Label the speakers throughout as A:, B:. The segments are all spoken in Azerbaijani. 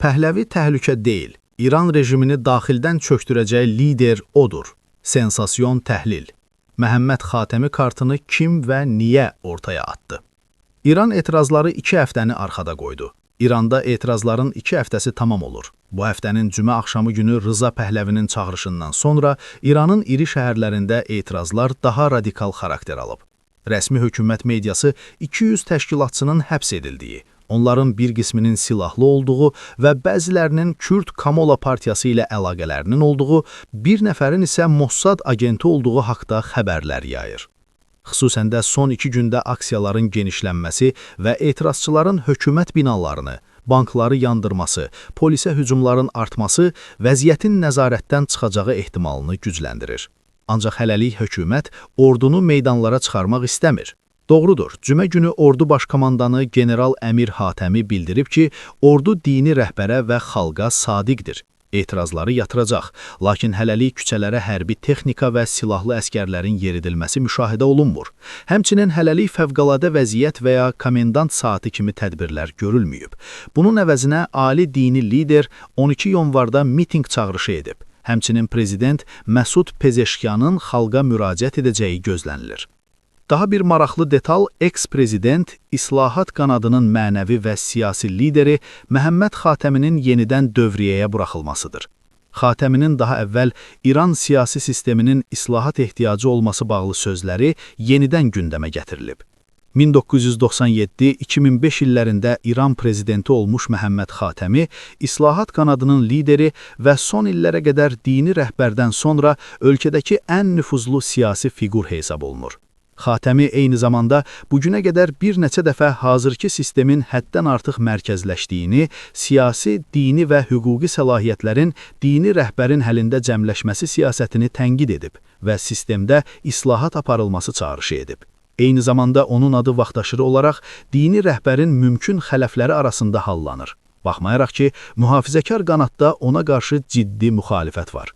A: Pəhləvi təhlükə deyil, İran rejimini daxildən çöktürəcək lider odur. Sensasyon təhlil. Məhəmməd Xatəmi kartını kim və niyə ortaya atdı? İran etirazları 2 həftəni arxada qoydu. İranda etirazların 2 həftəsi tamam olur. Bu həftənin cümə axşamı günü Rıza Pəhləvinin çağırışından sonra İranın iri şəhərlərində etirazlar daha radikal xarakter alıb. Rəsmi hökumət mediası 200 təşkilatçının həbs edildiyi, onların bir qisminin silahlı olduğu və bəzilərinin Kürd Kamola partiyası ilə əlaqələrinin olduğu, bir nəfərin isə Mossad agenti olduğu haqda xəbərlər yayır. Xüsusən də son 2 gündə aksiyaların genişlənməsi və etirazçıların hökumət binalarını, bankları yandırması, polisə hücumların artması vəziyyətin nəzarətdən çıxacağı ehtimalını gücləndirir. Ancaq hələlik hökumət ordunu meydanlara çıxarmaq istəmir. Doğrudur, cümə günü ordu başkomandanı General Əmir Hatəmi bildirib ki, ordu dini rəhbərə və xalqa sadiqdir. Etirazları yatıracaq, lakin hələlik küçələrə hərbi texnika və silahlı əskərlərin yeridilməsi müşahidə olunmur. Həmçinin hələlik fəvqəladə vəziyyət və ya komendant saatı kimi tədbirlər görülməyib. Bunun əvəzinə ali dini lider 12 yanvarda mitinq çağırışı edib. Həmçinin prezident Məsud Pezeşkiyanın xalqa müraciət edəcəyi gözlənilir. Daha bir maraqlı detal eks-prezident İslahat qanadının mənəvi və siyasi lideri Məhəmməd Xatəminin yenidən dövriyyəyə buraxılmasıdır. Xatəminin daha əvvəl İran siyasi sisteminin islahat ehtiyacı olması bağlı sözləri yenidən gündəmə gətirilib. 1997-2005 illərində İran prezidenti olmuş Məhəmməd Xatəmi, İslahat qanadının lideri və son illərə qədər dini rəhbərdən sonra ölkədəki ən nüfuzlu siyasi fiqur hesab olunur. Xatəmi eyni zamanda bugünə qədər bir neçə dəfə hazırki sistemin həddən artıq mərkəzləşdiyini, siyasi, dini və hüquqi səlahiyyətlərin dini rəhbərin əlində cəmləşməsi siyasətini tənqid edib və sistemdə islahat aparılması çağrışı edib. Eyni zamanda onun adı vaxtaşırı olaraq dini rəhbərin mümkün xələfləri arasında hallanır. Baxmayaraq ki, mühafizəkar qanadda ona qarşı ciddi müxalifət var.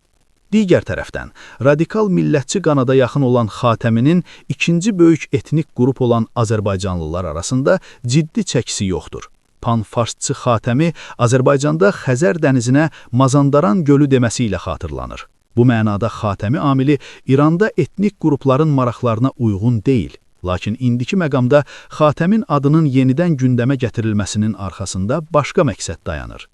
A: Digər tərəfdən, radikal millətçi qanada yaxın olan Xatəminin ikinci böyük etnik qrup olan Azərbaycanlılar arasında ciddi çəkisi yoxdur. Pan-farsçı Xatəmi Azərbaycanda Xəzər dənizinə Mazandaran gölü deməsi ilə xatırlanır. Bu mənada Xatəmi amili İranda etnik qrupların maraqlarına uyğun deyil. Lakin indiki məqamda Xatəmin adının yenidən gündəmə gətirilməsinin arxasında başqa məqsəd dayanır.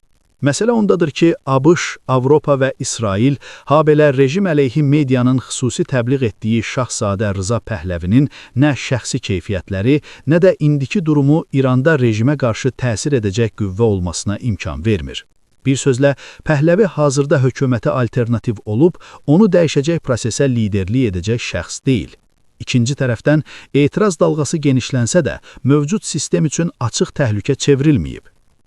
A: Məsələ ondadır ki, ABŞ, Avropa və İsrail, habelə rejim əleyhi medianın xüsusi təbliğ etdiyi Şahzadə Rıza Pəhləvinin nə şəxsi keyfiyyətləri, nə də indiki durumu İranda rejimə qarşı təsir edəcək qüvvə olmasına imkan vermir. Bir sözlə, Pəhləvi hazırda hökumətə alternativ olub, onu dəyişəcək prosesə liderlik edəcək şəxs deyil. İkinci tərəfdən, etiraz dalğası genişlənsə də, mövcud sistem üçün açıq təhlükə çevrilməyib.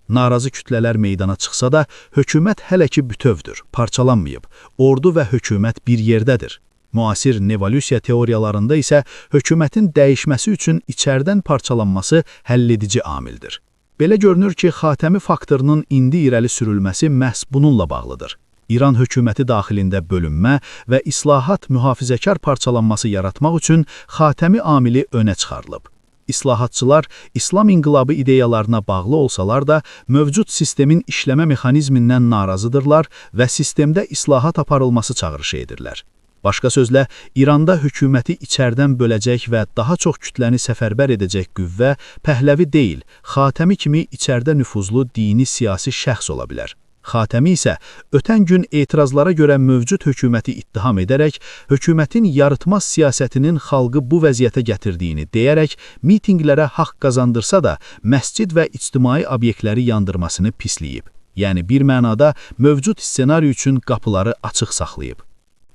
A: Narazı kütlələr meydana çıxsa da, hökumət hələ ki bütövdür, parçalanmayıb. Ordu və hökumət bir yerdədir. Müasir nevolyusiya teoriyalarında isə hökumətin dəyişməsi üçün içərdən parçalanması həlledici amildir. Belə görünür ki, Xatəmi faktorunun indi irəli sürülməsi məhz bununla bağlıdır. İran hökuməti daxilində bölünmə və islahat mühafizəkar parçalanması yaratmaq üçün Xatəmi amili önə çıxarılıb. İslahatçılar İslam inqilabı ideyalarına bağlı olsalar da, mövcud sistemin işləmə mexanizmindən narazıdırlar və sistemdə islahat aparılması çağrışı edirlər. Başqa sözlə, İranda hökuməti içərdən böləcək və daha çox kütləni səfərbər edəcək qüvvə Pəhləvi deyil, Xatəmi kimi içərdə nüfuzlu dini siyasi şəxs ola bilər. Xatəmi isə ötən gün etirazlara görə mövcud hökuməti ittiham edərək, hökumətin yarıtmaz siyasətinin xalqı bu vəziyyətə gətirdiyini deyərək, mitinqlərə haqq qazandırsa da, məscid və ictimai obyektləri yandırmasını pisləyib. Yəni bir mənada mövcud ssenari üçün qapıları açıq saxlayıb.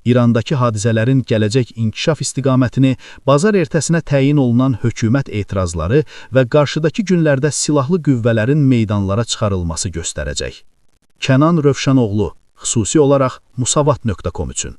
A: İrandakı hadisələrin gələcək inkişaf istiqamətini bazar ertəsinə təyin olunan hökumət etirazları və qarşıdakı günlərdə silahlı qüvvələrin meydanlara çıxarılması göstərəcək. Kənan Rövşənoğlu, xüsusi olaraq musavat.com üçün.